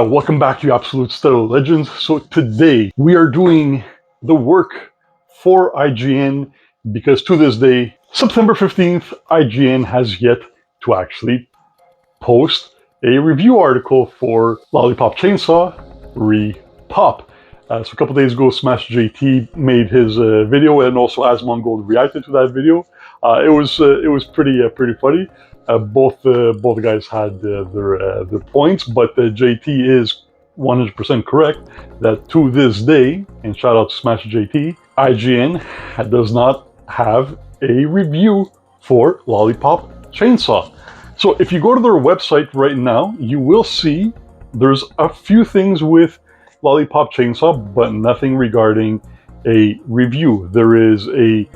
Welcome back to Absolute Stellar Legends. So today we are doing the work for IGN because to this day, September 15th, IGN has yet to actually post a review article for Lollipop Chainsaw Repop. So a couple days ago, Smash JT made his video, and also Asmongold reacted to that video. It was pretty funny. Both guys had their points, but JT is 100% correct that to this day, and shout out to Smash JT, IGN does not have a review for Lollipop Chainsaw. So if you go to their website right now, you will see there's a few things with Lollipop Chainsaw, but nothing regarding a review. There is a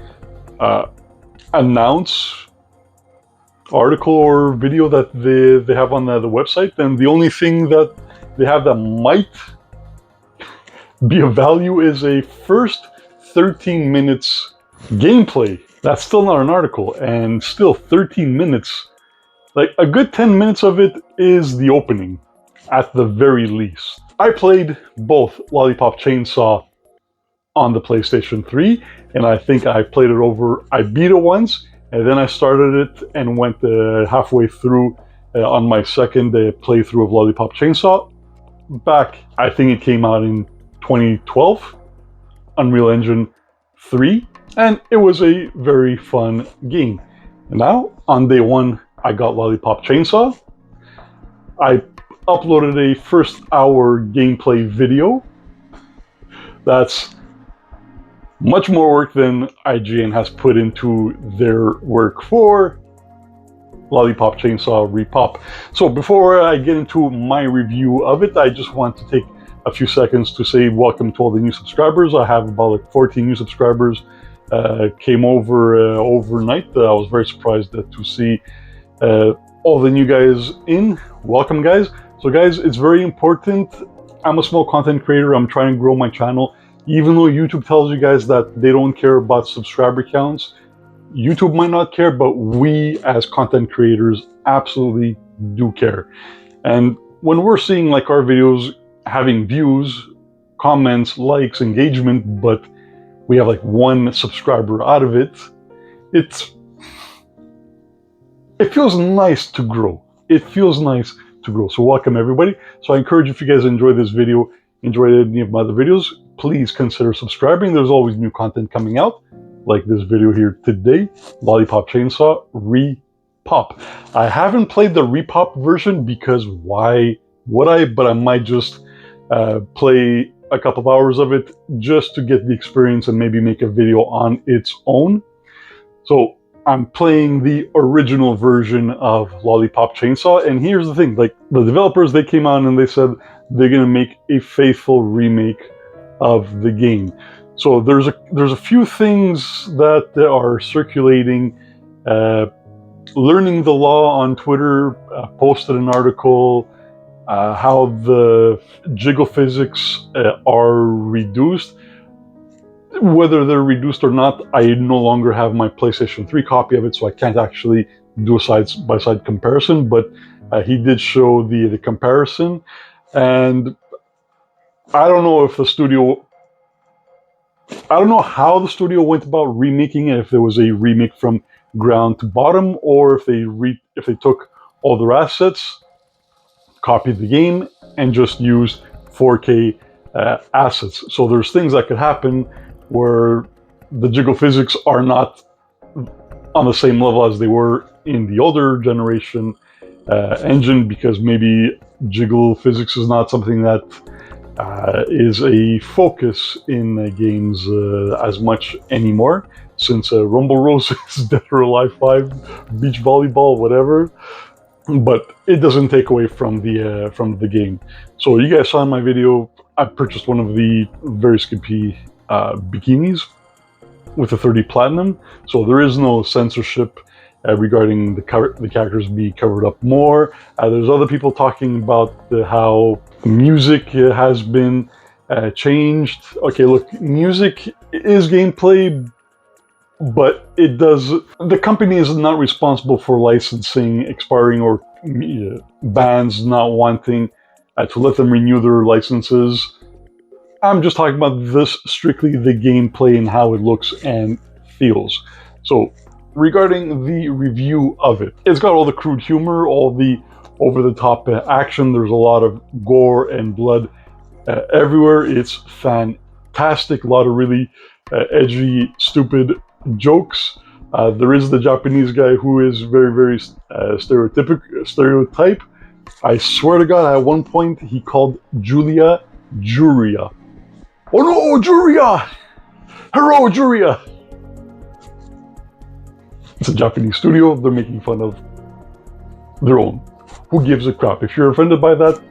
announce article or video that they have on the website, and the only thing that they have that might be of value is a first 13 minutes gameplay. That's still not an article, and still 13 minutes. Like, a good 10 minutes of it is the opening, at the very least. I played both Lollipop Chainsaw on the PlayStation 3, and I think I played it over. I beat it once, and then I started it and went halfway through on my second playthrough of Lollipop Chainsaw. Back, I think it came out in 2012, Unreal Engine 3, and it was a very fun game. And now, on day one, I got Lollipop Chainsaw. I uploaded a first hour gameplay video. That's much more work than IGN has put into their work for Lollipop Chainsaw Repop. So before I get into my review of it, I just want to take a few seconds to say welcome to all the new subscribers. I have about like 14 new subscribers. Came over overnight. I was very surprised to see all the new guys in. Welcome, guys. So guys, it's very important. I'm a small content creator. I'm trying to grow my channel. Even though YouTube tells you guys that they don't care about subscriber counts, YouTube might not care, but we as content creators absolutely do care. And when we're seeing like our videos having views, comments, likes, engagement, but we have like one subscriber out of it, it feels nice to grow. It feels nice to grow. So welcome everybody. So I encourage, if you guys enjoy this video, enjoyed any of my other videos, please consider subscribing. There's always new content coming out, like this video here today, Lollipop Chainsaw Repop. I haven't played the Repop version because why would I? But I might just play a couple of hours of it just to get the experience and maybe make a video on its own. So I'm playing the original version of Lollipop Chainsaw, and here's the thing, like the developers, they came out and they said they're gonna make a faithful remake of the game. So there's a few things that are circulating. Learning the Law on Twitter posted an article how the jiggle physics are reduced. Whether they're reduced or not, I no longer have my PlayStation 3 copy of it, so I can't actually do a side-by-side comparison, but he did show the comparison, and I don't know if the studio, I don't know how the studio went about remaking it, if there was a remake from ground to bottom, or if they took all their assets, copied the game, and just used 4K assets. So there's things that could happen where the jiggle physics are not on the same level as they were in the older generation engine, because maybe jiggle physics is not something that is a focus in games as much anymore, since Rumble Roses, Dead or Alive 5, Beach Volleyball, whatever. But it doesn't take away from the game. So you guys saw in my video, I purchased one of the very skimpy bikinis with a 30 platinum. So there is no censorship regarding the characters being covered up more. There's other people talking about how music has been changed. Okay, look, music is gameplay, but it does. The company is not responsible for licensing expiring or bands not wanting to let them renew their licenses. I'm just talking about this strictly the gameplay and how it looks and feels. So, regarding the review of it, it's got all the crude humor, all the over-the-top action. There's a lot of gore and blood everywhere. It's fantastic. A lot of really edgy, stupid jokes. There is the Japanese guy who is very, very stereotype. I swear to God, at one point he called Julia Juria. Oh no, Juria! Hello, Juria! It's a Japanese studio. They're making fun of their own. Who gives a crap? If you're offended by that,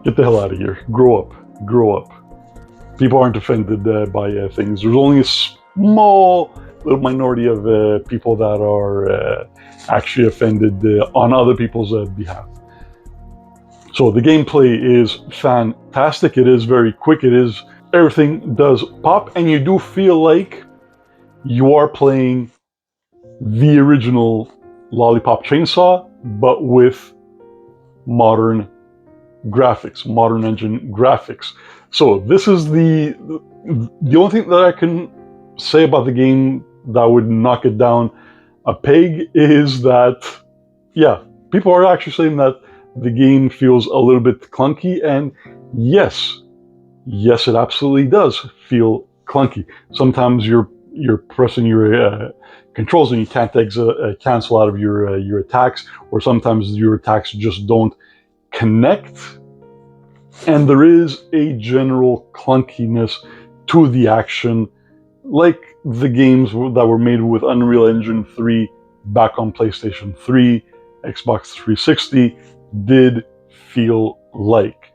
get the hell out of here. Grow up. Grow up. People aren't offended by things. There's only a small little minority of people that are actually offended on other people's behalf. So the gameplay is fantastic. It is very quick. Everything does pop, and you do feel like you are playing the original Lollipop Chainsaw, but with modern graphics, modern engine graphics. So this is the only thing that I can say about the game that would knock it down a peg is that, yeah, people are actually saying that the game feels a little bit clunky, and yes, it absolutely does feel clunky. Sometimes you're pressing your controls and you can't cancel out of your attacks, or sometimes your attacks just don't connect, and there is a general clunkiness to the action, like the games that were made with Unreal Engine 3 back on PlayStation 3, Xbox 360 did feel like.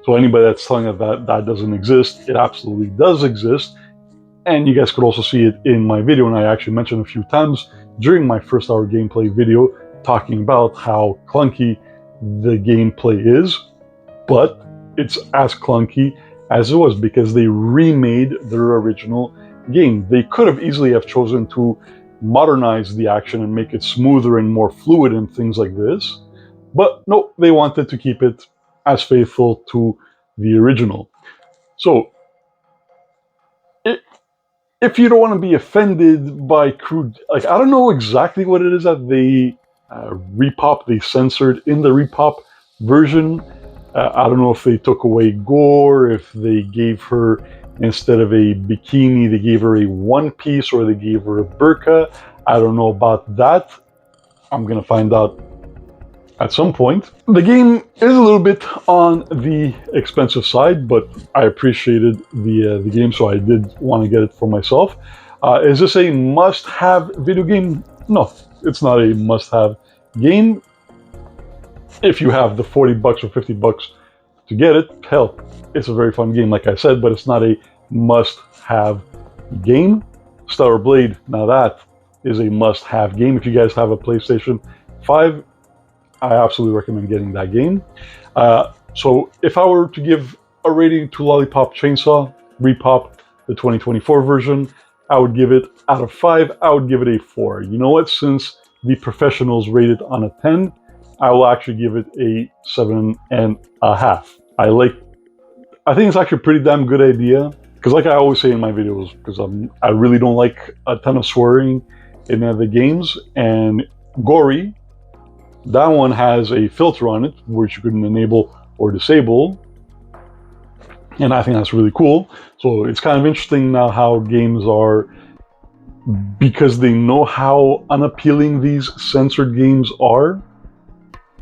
So anybody that's telling that doesn't exist, it absolutely does exist. And you guys could also see it in my video, and I actually mentioned a few times during my first hour gameplay video talking about how clunky the gameplay is, but it's as clunky as it was because they remade their original game. They could have easily have chosen to modernize the action and make it smoother and more fluid and things like this, but no, they wanted to keep it as faithful to the original. So if you don't want to be offended by crude, like, I don't know exactly what it is that they they censored in the Repop version. I don't know if they took away gore, if they gave her, instead of a bikini, they gave her a one piece, or they gave her a burqa. I don't know about that. I'm going to find out at some point. The game is a little bit on the expensive side, but I appreciated the game, so I did want to get it for myself. Is this a must-have video game? No, it's not a must-have game. If you have the $40 or $50 to get it, hell, it's a very fun game, like I said, but it's not a must-have game. Stellar Blade, now that is a must-have game. If you guys have a PlayStation 5, I absolutely recommend getting that game. So if I were to give a rating to Lollipop Chainsaw Repop, the 2024 version, I would give it, out of 5, I would give it a 4. You know what? Since the professionals rated on a 10, I will actually give it a 7.5. I think it's actually a pretty damn good idea, because like I always say in my videos, because I really don't like a ton of swearing in the games, and gory, that one has a filter on it, which you can enable or disable, and I think that's really cool. So it's kind of interesting now how games are, because they know how unappealing these censored games are,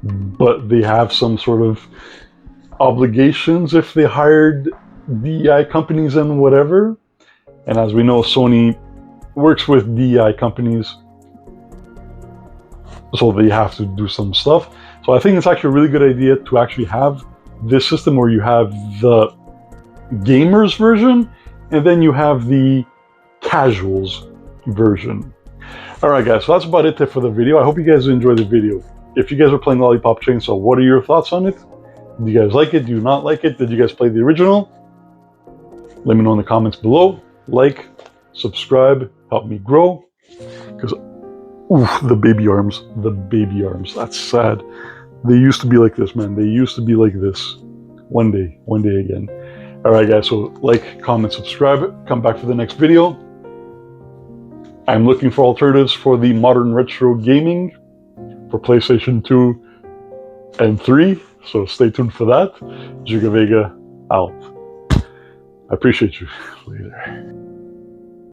but they have some sort of obligations if they hired DEI companies and whatever. And as we know, Sony works with DEI companies, so they have to do some stuff. So I think it's actually a really good idea to actually have this system where you have the gamers version and then you have the casuals version. Alright guys, so that's about it for the video. I hope you guys enjoyed the video. If you guys are playing Lollipop Chainsaw, what are your thoughts on it? Do you guys like it? Do you not like it? Did you guys play the original? Let me know in the comments below. Like, subscribe, help me grow. Because, ooh, the baby arms, that's sad. They used to be like this, man. They used to be like this. One day again. Alright guys, so like, comment, subscribe, come back for the next video. I'm looking for alternatives for the modern retro gaming for PlayStation 2 and 3, so stay tuned for that. Giga Vega out. I appreciate you. Later.